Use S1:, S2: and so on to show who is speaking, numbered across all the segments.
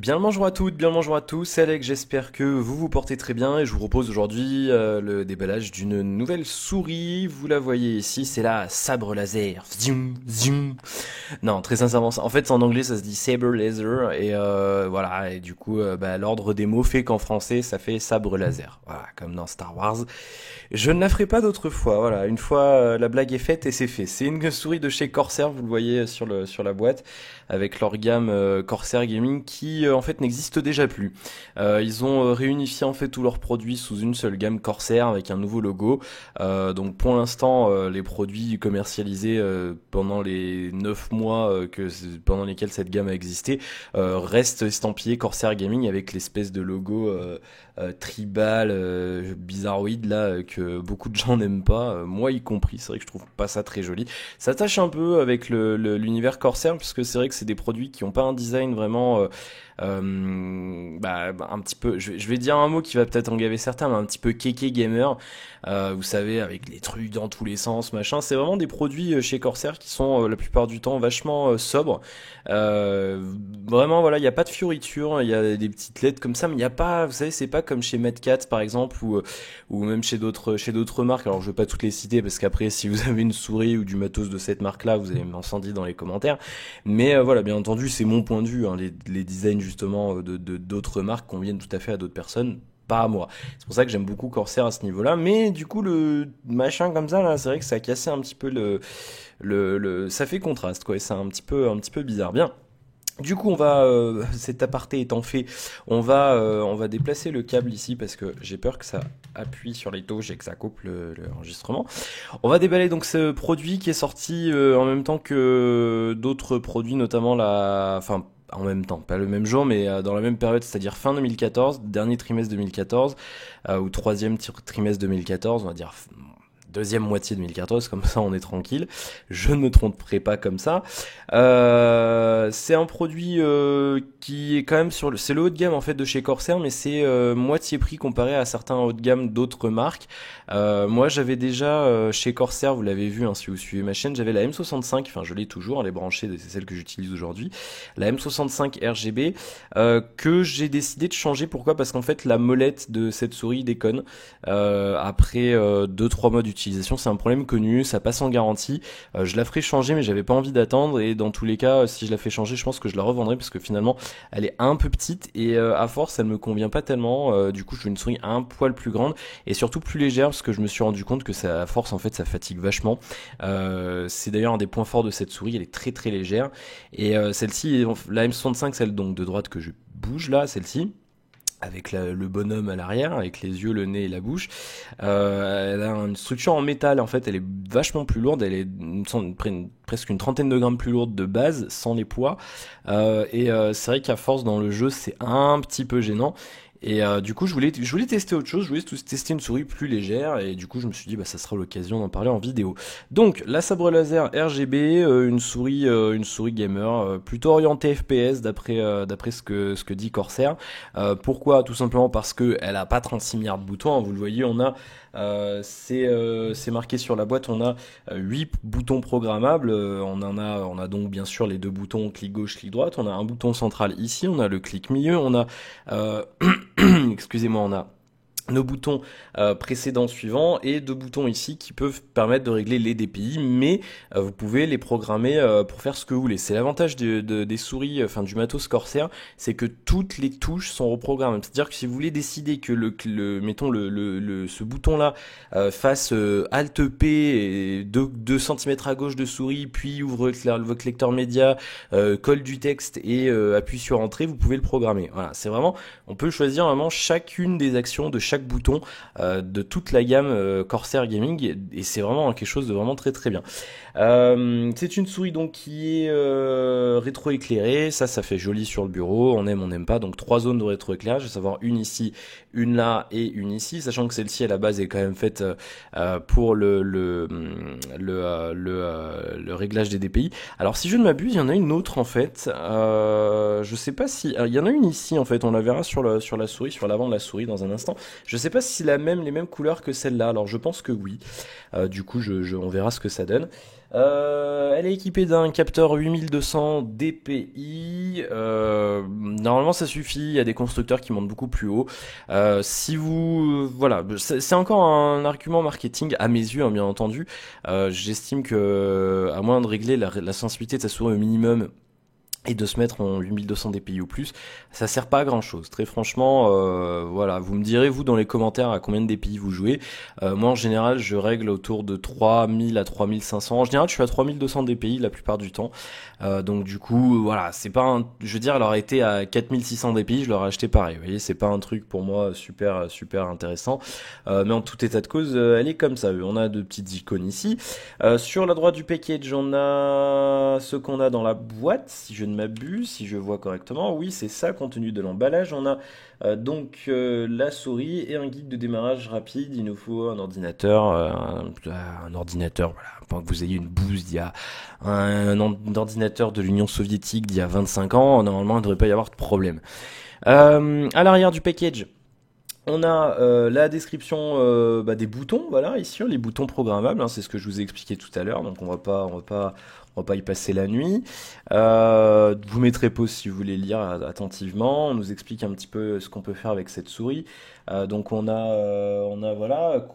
S1: Bien le bonjour à toutes, bien le bonjour à tous, c'est Alex, j'espère que vous vous portez très bien et je vous propose aujourd'hui le déballage d'une nouvelle souris. Vous la voyez ici, c'est la sabre laser. Zoom, zoom. Non, très sincèrement, en fait en anglais ça se dit saber laser et voilà, et du coup l'ordre des mots fait qu'en français ça fait sabre laser. Voilà, comme dans Star Wars. Je ne la ferai pas d'autre fois, voilà, une fois la blague est faite et c'est fait. C'est une souris de chez Corsair, vous le voyez sur la boîte, avec leur gamme Corsair Gaming qui en fait n'existe déjà plus. Ils ont réunifié en fait tous leurs produits sous une seule gamme Corsair avec un nouveau logo. Donc pour l'instant les produits commercialisés pendant les 9 mois pendant lesquels cette gamme a existé restent estampillés Corsair Gaming avec l'espèce de logo tribal bizarroïde là que beaucoup de gens n'aiment pas, moi y compris. C'est vrai que je trouve pas ça très joli. Ça tâche un peu avec l'univers Corsair puisque c'est vrai que c'est des produits qui ont pas un design vraiment un petit peu, je vais dire un mot qui va peut-être engaver certains, mais un petit peu kéké gamer, vous savez, avec les trucs dans tous les sens, machin. C'est vraiment des produits chez Corsair qui sont la plupart du temps vachement sobres. Vraiment, voilà, il n'y a pas de fioritures, il y a des petites lettres comme ça, mais il n'y a pas, vous savez, c'est pas comme chez Mad Cat par exemple, ou même chez d'autres marques. Alors je vais pas toutes les citer parce qu'après, si vous avez une souris ou du matos de cette marque-là, vous allez m'incendier dans les commentaires. Mais voilà, bien entendu, c'est mon point de vue, hein, les designs justement de d'autres marques conviennent tout à fait à d'autres personnes, pas à moi. C'est pour ça que j'aime beaucoup Corsair à ce niveau-là. Mais du coup, le machin comme ça, là, c'est vrai que ça a cassé un petit peu ça fait contraste, quoi. Et c'est un petit peu bizarre. Bien. Du coup, cet aparté étant fait, on va déplacer le câble ici parce que j'ai peur que ça appuie sur les touches et que ça coupe l'enregistrement. On va déballer donc ce produit qui est sorti en même temps que d'autres produits, notamment enfin, en même temps, pas le même jour, mais dans la même période, c'est-à-dire fin 2014, dernier trimestre 2014, ou troisième trimestre 2014, on va dire deuxième moitié 2014, comme ça on est tranquille. Je ne me tromperai pas comme ça. C'est un produit qui est quand même c'est le haut de gamme en fait de chez Corsair, mais c'est moitié prix comparé à certains hauts de gamme d'autres marques. Moi j'avais déjà chez Corsair, vous l'avez vu hein, si vous suivez ma chaîne, j'avais la M65, enfin je l'ai toujours, elle est branchée, c'est celle que j'utilise aujourd'hui, la M65 RGB que j'ai décidé de changer. Pourquoi? Parce qu'en fait la molette de cette souris déconne. Après 2-3 mois d'utilisation, c'est un problème connu, ça passe en garantie. Je la ferai changer, mais j'avais pas envie d'attendre. Et dans tous les cas, si je la fais changer, je pense que je la revendrai parce que finalement, elle est un peu petite et à force, elle me convient pas tellement. Du coup, je veux une souris un poil plus grande et surtout plus légère parce que je me suis rendu compte que ça, à force, en fait, ça fatigue vachement. C'est d'ailleurs un des points forts de cette souris. Elle est très très légère. Et celle-ci, la M65, celle donc de droite que je bouge là, celle-ci, avec le bonhomme à l'arrière, avec les yeux, le nez et la bouche. Elle a une structure en métal, en fait, elle est vachement plus lourde, elle est presque une trentaine de grammes plus lourde de base, sans les poids. C'est vrai qu'à force dans le jeu, c'est un petit peu gênant. Et du coup, je voulais tester autre chose, je voulais tester une souris plus légère, et du coup, je me suis dit, bah, ça sera l'occasion d'en parler en vidéo. Donc, la sabre laser RGB, une souris gamer, plutôt orientée FPS d'après ce que dit Corsair. Pourquoi? Tout simplement parce que elle a pas 36 milliards de boutons, hein, vous le voyez, c'est marqué sur la boîte, on a 8 boutons programmables, on a donc bien sûr les deux boutons clic gauche, clic droite, on a un bouton central ici, on a le clic milieu, on a excusez-moi, on a nos boutons précédents suivants et deux boutons ici qui peuvent permettre de régler les DPI, mais vous pouvez les programmer pour faire ce que vous voulez. C'est l'avantage des souris, enfin du matos Corsair, c'est que toutes les touches sont reprogrammables. C'est-à-dire que si vous voulez décider que mettons ce bouton là fasse Alt P et 2 cm à gauche de souris, puis ouvre votre lecteur média, colle du texte et appuie sur entrée, vous pouvez le programmer. Voilà, c'est vraiment, on peut choisir vraiment chacune des actions de chaque bouton de toute la gamme Corsair Gaming, et c'est vraiment quelque chose de vraiment très très bien. C'est une souris donc qui est rétroéclairée, ça fait joli sur le bureau, on aime, on n'aime pas, donc 3 zones de rétroéclairage, à savoir une ici, une là et une ici, sachant que celle-ci à la base est quand même faite pour le réglage des DPI. Alors si je ne m'abuse, il y en a une autre en fait, je sais pas si, il y en a une ici en fait, on la verra sur la souris, sur l'avant de la souris dans un instant, Je sais pas si c'est les mêmes couleurs que celle-là, alors je pense que oui. Du coup, on verra ce que ça donne. Elle est équipée d'un capteur 8200 dpi. Normalement, ça suffit. Il y a des constructeurs qui montent beaucoup plus haut. Si vous, voilà, c'est encore un argument marketing à mes yeux, hein, bien entendu. J'estime que, à moins de régler la sensibilité de sa souris au minimum et de se mettre en 8200 dpi ou plus, ça sert pas à grand chose. Très franchement, voilà, vous me direz vous dans les commentaires à combien de dpi vous jouez. Moi en général, je règle autour de 3000 à 3500. En général, je suis à 3200 dpi la plupart du temps. Donc du coup, voilà, c'est pas un, je veux dire, elle aurait été à 4600 dpi, je l'aurais acheté pareil. Vous voyez, c'est pas un truc pour moi super intéressant. Mais en tout état de cause, elle est comme ça. On a de petites icônes ici. Sur la droite du package, on a ce qu'on a dans la boîte, si je ne m'abuse, si je vois correctement. Oui, c'est ça, compte tenu de l'emballage. On a la souris et un guide de démarrage rapide. Il nous faut un ordinateur, un ordinateur, voilà, pour que vous ayez une bouse d'il y a un ordinateur de l'Union soviétique d'il y a 25 ans. Normalement, il ne devrait pas y avoir de problème. À l'arrière du package, on a la description des boutons, voilà, ici les boutons programmables, hein, c'est ce que je vous ai expliqué tout à l'heure, donc on va pas y passer la nuit. Vous mettrez pause si vous voulez lire attentivement. On nous explique un petit peu ce qu'on peut faire avec cette souris. Donc on a voilà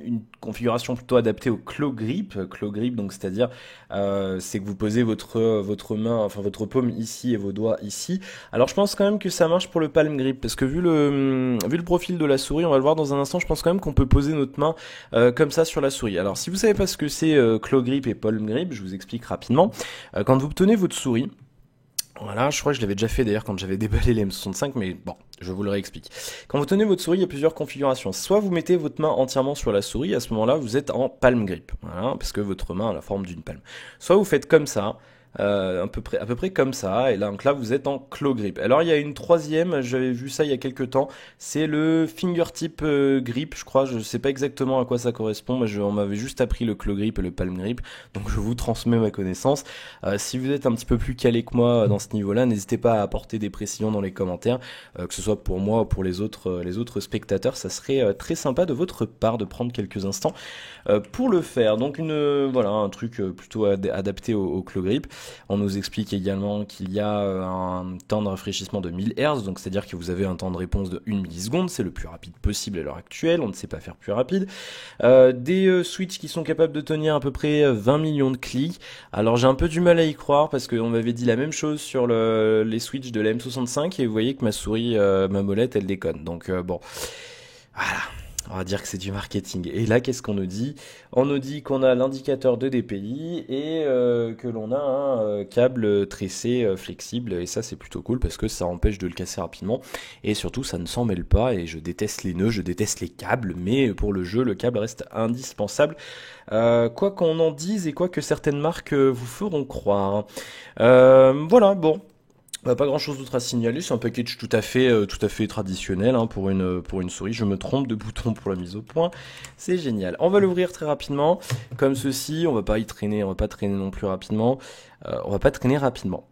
S1: une configuration plutôt adaptée au claw grip. Claw grip, donc c'est-à-dire c'est que vous posez votre main, enfin votre paume ici et vos doigts ici. Alors je pense quand même que ça marche pour le palm grip parce que vu le profil de la souris, on va le voir dans un instant. Je pense quand même qu'on peut poser notre main comme ça sur la souris. Alors si vous savez pas ce que c'est claw grip et palm grip, je vous explique rapidement. Quand vous tenez votre souris, voilà, je crois que je l'avais déjà fait d'ailleurs quand j'avais déballé les M65, mais bon, je vous le réexplique. Quand vous tenez votre souris, il y a plusieurs configurations. Soit vous mettez votre main entièrement sur la souris, à ce moment-là, vous êtes en palm grip, voilà, parce que votre main a la forme d'une palme. Soit vous faites comme ça, à peu près comme ça, et là, donc là, vous êtes en claw grip. Alors, il y a une troisième, j'avais vu ça il y a quelques temps, c'est le fingertip grip, je crois, je sais pas exactement à quoi ça correspond, mais on m'avait juste appris le claw grip et le palm grip, donc je vous transmets ma connaissance. Si vous êtes un petit peu plus calé que moi dans ce niveau-là, n'hésitez pas à apporter des précisions dans les commentaires, que ce soit pour moi ou pour les autres spectateurs, ça serait très sympa de votre part de prendre quelques instants pour le faire. Donc voilà, un truc plutôt adapté au claw grip. On nous explique également qu'il y a un temps de rafraîchissement de 1000 Hz, donc c'est-à-dire que vous avez un temps de réponse de 1 milliseconde, c'est le plus rapide possible à l'heure actuelle, on ne sait pas faire plus rapide. Des switches qui sont capables de tenir à peu près 20 millions de clics. Alors j'ai un peu du mal à y croire parce qu'on m'avait dit la même chose sur les switches de la M65 et vous voyez que ma souris, ma molette, elle déconne. Donc bon, voilà. On va dire que c'est du marketing. Et là, qu'est-ce qu'on nous dit? On nous dit qu'on a l'indicateur de DPI et que l'on a un câble tressé flexible. Et ça, c'est plutôt cool parce que ça empêche de le casser rapidement. Et surtout, ça ne s'en mêle pas. Et je déteste les nœuds, je déteste les câbles. Mais pour le jeu, le câble reste indispensable. Quoi qu'on en dise et quoi que certaines marques vous feront croire. Voilà, bon. Pas grand chose d'autre à signaler, c'est un package tout à fait traditionnel hein, pour une souris. Je me trompe de bouton pour la mise au point, c'est génial. On va l'ouvrir très rapidement, comme ceci. On va pas traîner non plus rapidement. On va pas traîner rapidement.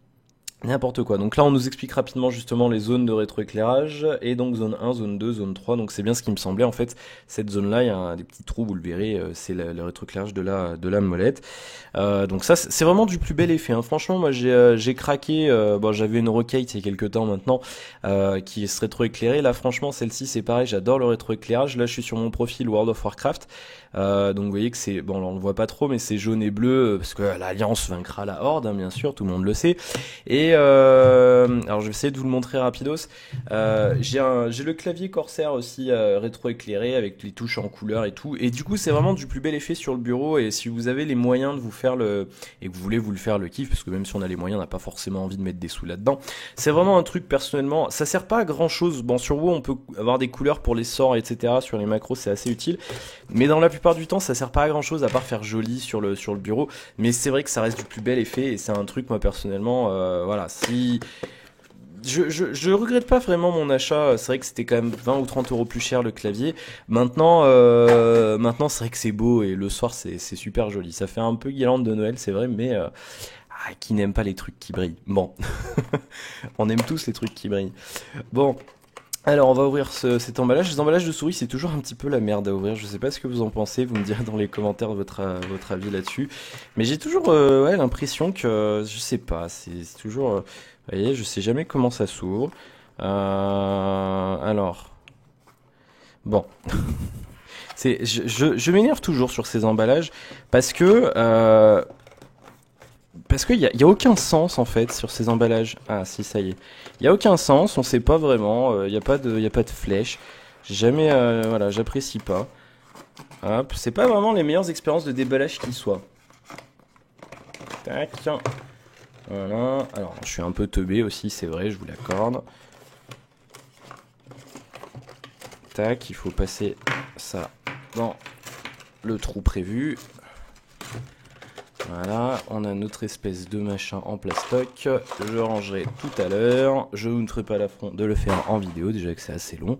S1: N'importe quoi. Donc là, on nous explique rapidement justement les zones de rétroéclairage et donc zone 1, zone 2, zone 3. Donc c'est bien ce qui me semblait. En fait, cette zone-là, il y a des petits trous, vous le verrez, c'est le rétroéclairage de la molette. Donc ça, c'est vraiment du plus bel effet. Hein. Franchement, moi, j'ai craqué. Bon, j'avais une Eurocate il y a quelques temps maintenant qui se rétroéclairait. Là, franchement, celle-ci, c'est pareil. J'adore le rétroéclairage. Là, je suis sur mon profil World of Warcraft. Donc vous voyez que c'est bon, là, on le voit pas trop, mais c'est jaune et bleu parce que l'Alliance vaincra la Horde, hein, bien sûr, tout le monde le sait. Et alors je vais essayer de vous le montrer rapidos. J'ai le clavier Corsair aussi rétroéclairé avec les touches en couleur et tout. Et du coup c'est vraiment du plus bel effet sur le bureau. Et si vous avez les moyens de vous faire et que vous voulez vous le faire le kiff, parce que même si on a les moyens, on n'a pas forcément envie de mettre des sous là-dedans. C'est vraiment un truc personnellement. Ça sert pas à grand chose. Bon sur WoW on peut avoir des couleurs pour les sorts etc. Sur les macros c'est assez utile. Mais dans la plupart du temps ça sert pas à grand chose à part faire joli sur le bureau. Mais c'est vrai que ça reste du plus bel effet et c'est un truc moi personnellement voilà. Si je regrette pas vraiment mon achat, c'est vrai que c'était quand même 20 ou 30 euros plus cher le clavier. Maintenant c'est vrai que c'est beau et le soir c'est super joli. Ça fait un peu guirlande de Noël, c'est vrai, mais qui n'aime pas les trucs qui brillent? Bon, on aime tous les trucs qui brillent. Bon. Alors, on va ouvrir cet emballage. Les emballages de souris, c'est toujours un petit peu la merde à ouvrir. Je sais pas ce que vous en pensez. Vous me direz dans les commentaires votre avis là-dessus. Mais j'ai toujours ouais, l'impression que, je sais pas, c'est toujours, vous voyez, je sais jamais comment ça s'ouvre. Alors, bon, je m'énerve toujours sur ces emballages parce que il y a aucun sens en fait sur ces emballages. Ah si, ça y est. Il y a aucun sens, on sait pas vraiment, il y a pas de flèche. J'ai jamais voilà, j'apprécie pas. Hop, c'est pas vraiment les meilleures expériences de déballage qui soient. Tac. Voilà. Alors, je suis un peu teubé aussi, c'est vrai, je vous l'accorde. Tac, il faut passer ça dans le trou prévu. Voilà, on a notre espèce de machin en plastoc. Je rangerai tout à l'heure. Je vous ne ferai pas l'affront de le faire en vidéo, déjà que c'est assez long.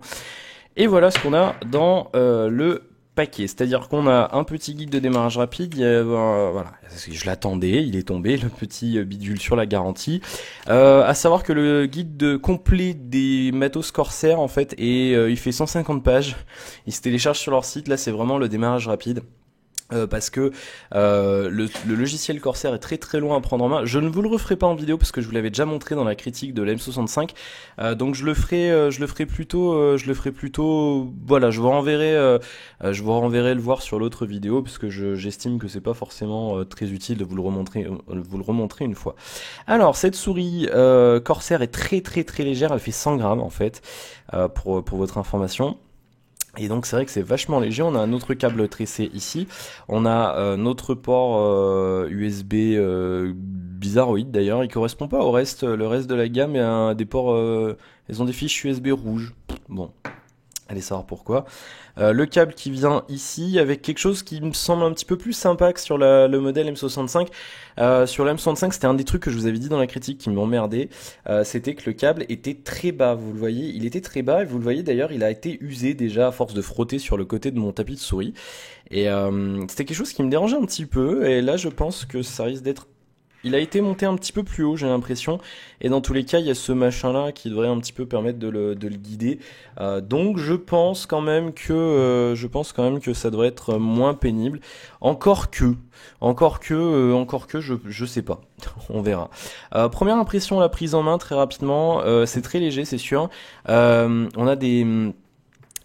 S1: Et voilà ce qu'on a dans le paquet. C'est-à-dire qu'on a un petit guide de démarrage rapide. Voilà, je l'attendais, il est tombé, le petit bidule sur la garantie. À savoir que le guide complet des matos Corsair, en fait, il fait 150 pages. Il se télécharge sur leur site. Là, c'est vraiment le démarrage rapide. Parce que le logiciel Corsair est très très long à prendre en main. Je ne vous le referai pas en vidéo parce que je vous l'avais déjà montré dans la critique de la M65. Donc je le ferai plutôt. Voilà, je vous renverrai le voir sur l'autre vidéo parce que j'estime que c'est pas forcément très utile de vous le remontrer une fois. Alors cette souris Corsair est très très très légère. Elle fait 100 grammes en fait pour votre information. Et donc c'est vrai que c'est vachement léger. On a un autre câble tressé ici. On a notre port USB bizarroïde d'ailleurs. Il correspond pas au reste. Le reste de la gamme a des ports. Ils ont des fiches USB rouges. Bon, allez savoir pourquoi. Le câble qui vient ici avec quelque chose qui me semble un petit peu plus sympa que sur le modèle M65. Sur la M65, c'était un des trucs que je vous avais dit dans la critique qui m'emmerdait. C'était que le câble était très bas. Vous le voyez, il était très bas et vous le voyez d'ailleurs, il a été usé déjà à force de frotter sur le côté de mon tapis de souris. Et c'était quelque chose qui me dérangeait un petit peu. Et là, je pense que ça risque d'être. Il a été monté un petit peu plus haut, j'ai l'impression. Et dans tous les cas, il y a ce machin-là qui devrait un petit peu permettre de le guider. Donc, je pense quand même que ça devrait être moins pénible. Encore que, je sais pas. On verra. Première impression, la prise en main très rapidement. C'est très léger, c'est sûr.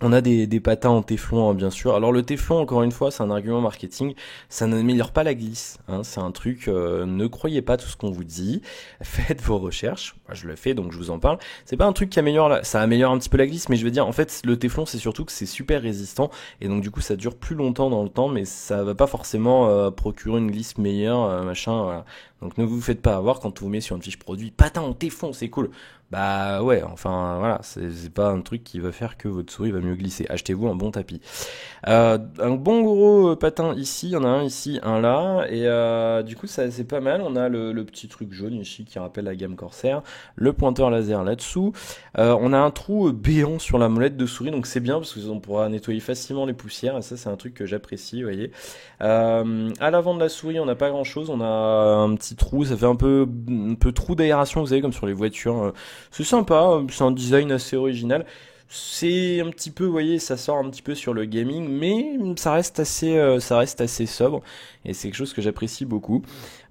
S1: On a des patins en téflon, hein, bien sûr. Alors le téflon, encore une fois, c'est un argument marketing. Ça n'améliore pas la glisse. Hein. C'est un truc, ne croyez pas tout ce qu'on vous dit. Faites vos recherches. Moi, je le fais, donc je vous en parle. C'est pas un truc qui améliore ça améliore un petit peu la glisse, mais je veux dire, en fait, le téflon, c'est surtout que c'est super résistant. Et donc, du coup, ça dure plus longtemps dans le temps, mais ça va pas forcément procurer une glisse meilleure, machin, voilà. Donc ne vous faites pas avoir quand on vous met sur une fiche produit patin en téflon, c'est cool. Bah ouais, enfin voilà, c'est pas un truc qui va faire que votre souris va mieux glisser. Achetez-vous un bon tapis. Un bon gros patin ici, il y en a un ici, un là, et du coup ça c'est pas mal. On a le petit truc jaune ici qui rappelle la gamme Corsair, le pointeur laser là-dessous. On a un trou béant sur la molette de souris, donc c'est bien parce qu'on pourra nettoyer facilement les poussières, et ça c'est un truc que j'apprécie, vous voyez. À l'avant de la souris, on n'a pas grand-chose, on a un petit trou, ça fait un peu trou d'aération, vous savez, comme sur les voitures. C'est sympa, c'est un design assez original. C'est un petit peu, vous voyez, ça sort un petit peu sur le gaming, mais ça reste assez sobre, et c'est quelque chose que j'apprécie beaucoup.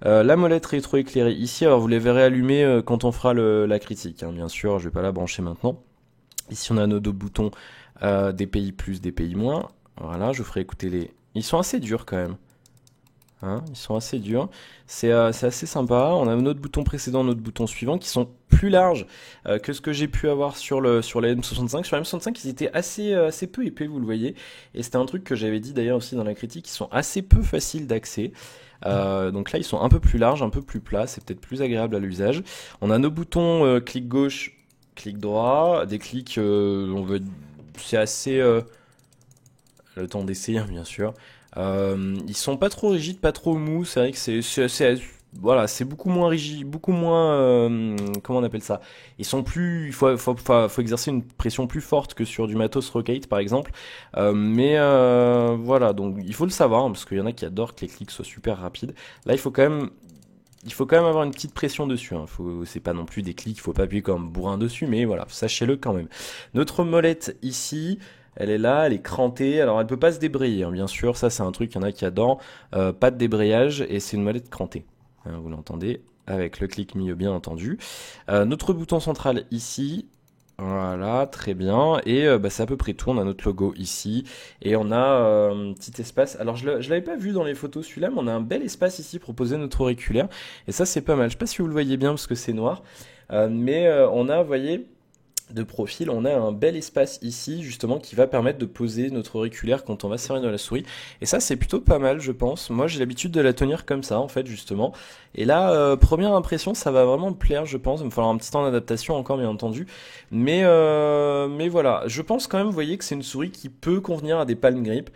S1: La molette rétro-éclairée ici, alors vous les verrez allumer quand on fera la critique, hein, bien sûr, je vais pas la brancher maintenant. Ici on a nos deux boutons, DPI+, DPI-. Voilà, je vous ferai écouter les... Ils sont assez durs quand même. Hein, ils sont assez durs, c'est assez sympa. On a notre bouton précédent, notre bouton suivant qui sont plus larges que ce que j'ai pu avoir sur la M65. Sur la M65, ils étaient assez peu épais, vous le voyez. Et c'était un truc que j'avais dit d'ailleurs aussi dans la critique, ils sont assez peu faciles d'accès. Donc là, ils sont un peu plus larges, un peu plus plats, c'est peut-être plus agréable à l'usage. On a nos boutons clic gauche, clic droit, des clics, c'est assez le temps d'essayer, hein, bien sûr. Ils sont pas trop rigides, pas trop mous. C'est vrai que voilà, c'est beaucoup moins rigide, beaucoup moins, comment on appelle ça? Ils sont plus, faut exercer une pression plus forte que sur du matos Rockate par exemple. Mais voilà, donc il faut le savoir hein, parce qu'il y en a qui adorent que les clics soient super rapides. Là, il faut quand même il faut quand même avoir une petite pression dessus, hein. C'est pas non plus des clics, il faut pas appuyer comme un bourrin dessus, mais voilà, sachez-le quand même. Notre molette ici, elle est là, elle est crantée. Alors elle peut pas se débrayer, hein, bien sûr, ça c'est un truc, il y en a qui adorent. Pas de débrayage et c'est une molette crantée. Hein, vous l'entendez avec le clic milieu bien entendu. Notre bouton central ici. Voilà, très bien. Et bah, c'est à peu près tout. On a notre logo ici. Et on a un petit espace. Alors, je l'avais pas vu dans les photos celui-là, mais on a un bel espace ici pour poser notre auriculaire. Et ça, c'est pas mal. Je sais pas si vous le voyez bien parce que c'est noir. Mais on a, vous voyez, de profil, on a un bel espace ici justement qui va permettre de poser notre auriculaire quand on va servir de la souris. Et ça c'est plutôt pas mal je pense. Moi j'ai l'habitude de la tenir comme ça en fait justement. Et là première impression ça va vraiment me plaire je pense. Il va falloir un petit temps d'adaptation encore bien entendu. Mais voilà, je pense quand même vous voyez que c'est une souris qui peut convenir à des palm grip.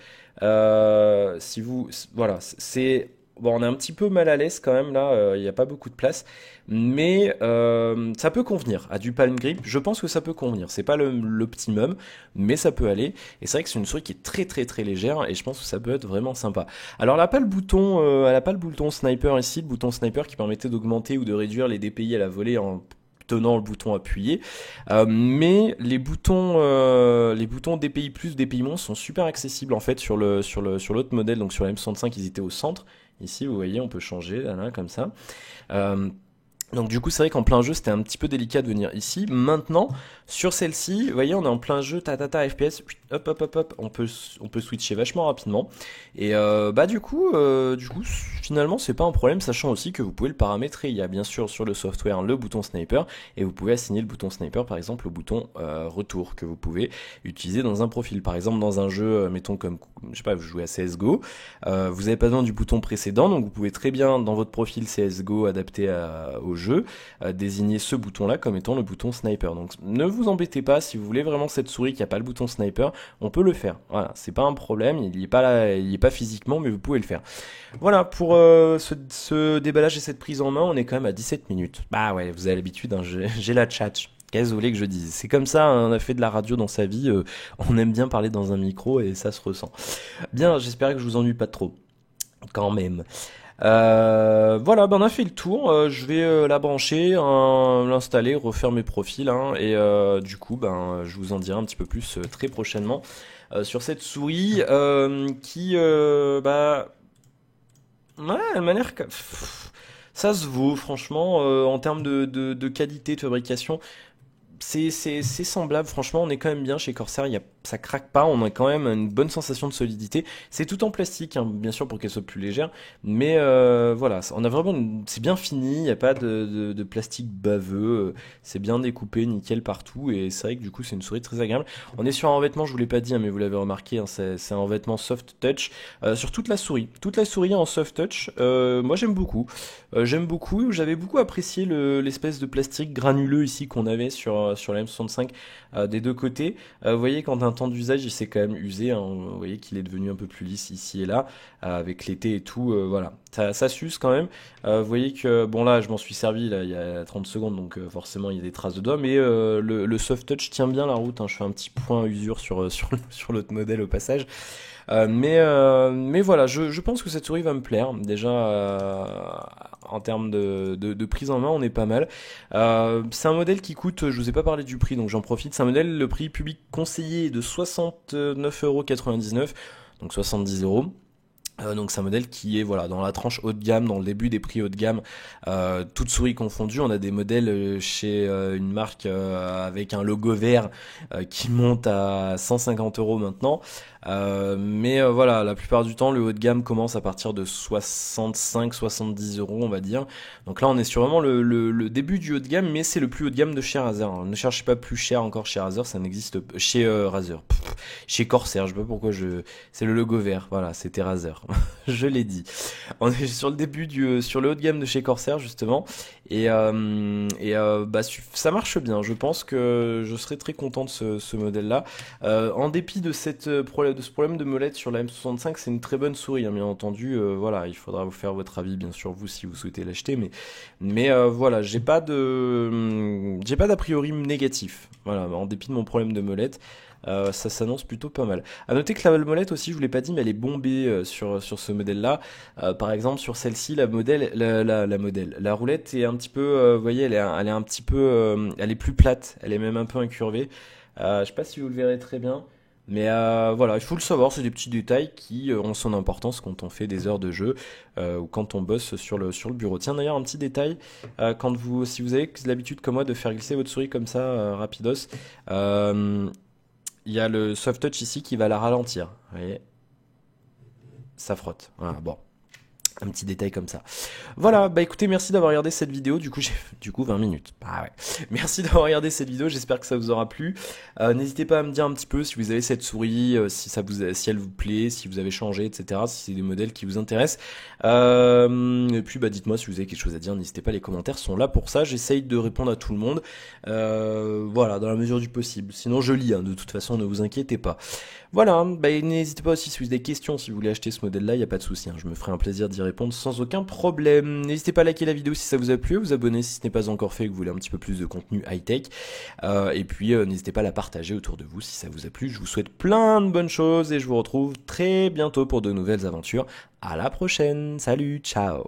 S1: Si vous voilà c'est bon, on est un petit peu mal à l'aise quand même là, il n'y a pas beaucoup de place, mais ça peut convenir à du palm grip. Je pense que ça peut convenir. C'est pas l'optimum, mais ça peut aller. Et c'est vrai que c'est une souris qui est très très très légère et je pense que ça peut être vraiment sympa. Alors elle a pas le bouton, elle a pas le bouton sniper ici, le bouton sniper qui permettait d'augmenter ou de réduire les DPI à la volée en tenant le bouton appuyé. Mais les boutons DPI plus, DPI moins sont super accessibles en fait sur l'autre modèle, donc sur la M65 ils étaient au centre. Ici vous voyez on peut changer là, comme ça. Euh, donc du coup c'est vrai qu'en plein jeu c'était un petit peu délicat de venir ici. Maintenant sur celle-ci, vous voyez on est en plein jeu, FPS, hop hop hop hop, on peut switcher vachement rapidement. Et bah du coup finalement c'est pas un problème, sachant aussi que vous pouvez le paramétrer. Il y a bien sûr sur le software le bouton sniper et vous pouvez assigner le bouton sniper par exemple au bouton retour que vous pouvez utiliser dans un profil. Par exemple dans un jeu, mettons comme je sais pas, vous jouez à CSGO, vous n'avez pas besoin du bouton précédent, donc vous pouvez très bien dans votre profil CSGO adapté au jeu désigner ce bouton là comme étant le bouton sniper. Donc ne vous embêtez pas si vous voulez vraiment cette souris qui a pas le bouton sniper, on peut le faire. Voilà, c'est pas un problème, il est pas là, il est pas physiquement, mais vous pouvez le faire. Voilà pour ce déballage et cette prise en main, on est quand même à 17 minutes. Bah ouais, vous avez l'habitude, hein, j'ai la tchatch. Qu'est-ce que vous voulez que je dise? C'est comme ça, hein, on a fait de la radio dans sa vie, on aime bien parler dans un micro et ça se ressent. Bien, j'espère que je vous ennuie pas trop. Quand même. Voilà, ben on a fait le tour. Je vais la brancher, hein, l'installer, refaire mes profils, hein, et du coup, ben, je vous en dirai un petit peu plus très prochainement sur cette souris qui, bah, ouais, elle m'a l'air que ça se vaut, franchement, en termes de qualité de fabrication. C'est semblable, franchement, on est quand même bien chez Corsair, ça craque pas, on a quand même une bonne sensation de solidité. C'est tout en plastique, hein, bien sûr, pour qu'elle soit plus légère, mais voilà, on a vraiment, c'est bien fini, il n'y a pas de plastique baveux, c'est bien découpé, nickel partout, et c'est vrai que du coup, c'est une souris très agréable. On est sur un revêtement, je vous l'ai pas dit, hein, mais vous l'avez remarqué, hein, c'est un revêtement soft touch sur toute la souris en soft touch. Moi, j'aime beaucoup, j'avais beaucoup apprécié l'espèce de plastique granuleux ici qu'on avait sur la M65 des deux côtés. Vous voyez quand un temps d'usage il s'est quand même usé, hein, vous voyez qu'il est devenu un peu plus lisse ici et là avec l'été et tout, voilà. Ça s'use quand même. Vous voyez que bon là je m'en suis servi là il y a 30 secondes donc forcément il y a des traces de doigts, mais le soft touch tient bien la route, hein. Je fais un petit point usure sur l'autre modèle au passage. Mais voilà, je pense que cette souris va me plaire. Déjà, en termes de prise en main, on est pas mal. C'est un modèle qui coûte, je vous ai pas parlé du prix, donc j'en profite. C'est un modèle, le prix public conseillé est de 69,99 €, donc 70 euros. Donc c'est un modèle qui est voilà dans la tranche haut de gamme, dans le début des prix haut de gamme, toutes souris confondues. On a des modèles chez une marque avec un logo vert qui monte à 150 € maintenant. Mais voilà, la plupart du temps, le haut de gamme commence à partir de 65-70 €, on va dire. Donc là, on est sur vraiment le début du haut de gamme, mais c'est le plus haut de gamme de chez Razer, hein. Ne cherchez pas plus cher encore chez Razer, ça n'existe pas. Chez Razer, chez Corsair, je sais pas pourquoi c'est le logo vert, voilà, c'était Razer. Je l'ai dit. On est sur le début sur le haut de gamme de chez Corsair justement, et bah ça marche bien. Je pense que je serais très content de ce modèle-là. En dépit de ce problème de molette sur la M65, c'est une très bonne souris, hein, bien entendu. Voilà, il faudra vous faire votre avis, bien sûr, vous si vous souhaitez l'acheter, mais voilà, j'ai pas d'a priori négatif. Voilà, en dépit de mon problème de molette. Ça s'annonce plutôt pas mal. À noter que la molette aussi, je vous l'ai pas dit, mais elle est bombée sur ce modèle-là. Par exemple, sur celle-ci, la roulette est un petit peu, vous voyez, elle est un petit peu, elle est plus plate, elle est même un peu incurvée. Je sais pas si vous le verrez très bien, mais voilà, il faut le savoir, c'est des petits détails qui ont son importance quand on fait des heures de jeu ou quand on bosse sur le bureau. Tiens, d'ailleurs, un petit détail, si vous avez l'habitude comme moi de faire glisser votre souris comme ça, rapidos, euh, il y a le soft touch ici qui va la ralentir. Vous voyez, ça frotte. Voilà, bon. Un petit détail comme ça. Voilà, bah écoutez, merci d'avoir regardé cette vidéo. Du coup 20 minutes. Ah ouais. Merci d'avoir regardé cette vidéo. J'espère que ça vous aura plu. N'hésitez pas à me dire un petit peu si vous avez cette souris, si elle vous plaît, si vous avez changé, etc. Si c'est des modèles qui vous intéressent. Et puis bah dites-moi si vous avez quelque chose à dire. N'hésitez pas, les commentaires sont là pour ça. J'essaye de répondre à tout le monde. Voilà, dans la mesure du possible. Sinon je lis. Hein, de toute façon, ne vous inquiétez pas. Voilà, bah, n'hésitez pas aussi si vous avez des questions, si vous voulez acheter ce modèle-là, il n'y a pas de souci, hein, je me ferai un plaisir d'y répondre sans aucun problème. N'hésitez pas à liker la vidéo si ça vous a plu, à vous abonner si ce n'est pas encore fait et que vous voulez un petit peu plus de contenu high-tech. Et puis n'hésitez pas à la partager autour de vous si ça vous a plu. Je vous souhaite plein de bonnes choses et je vous retrouve très bientôt pour de nouvelles aventures. À la prochaine, salut, ciao.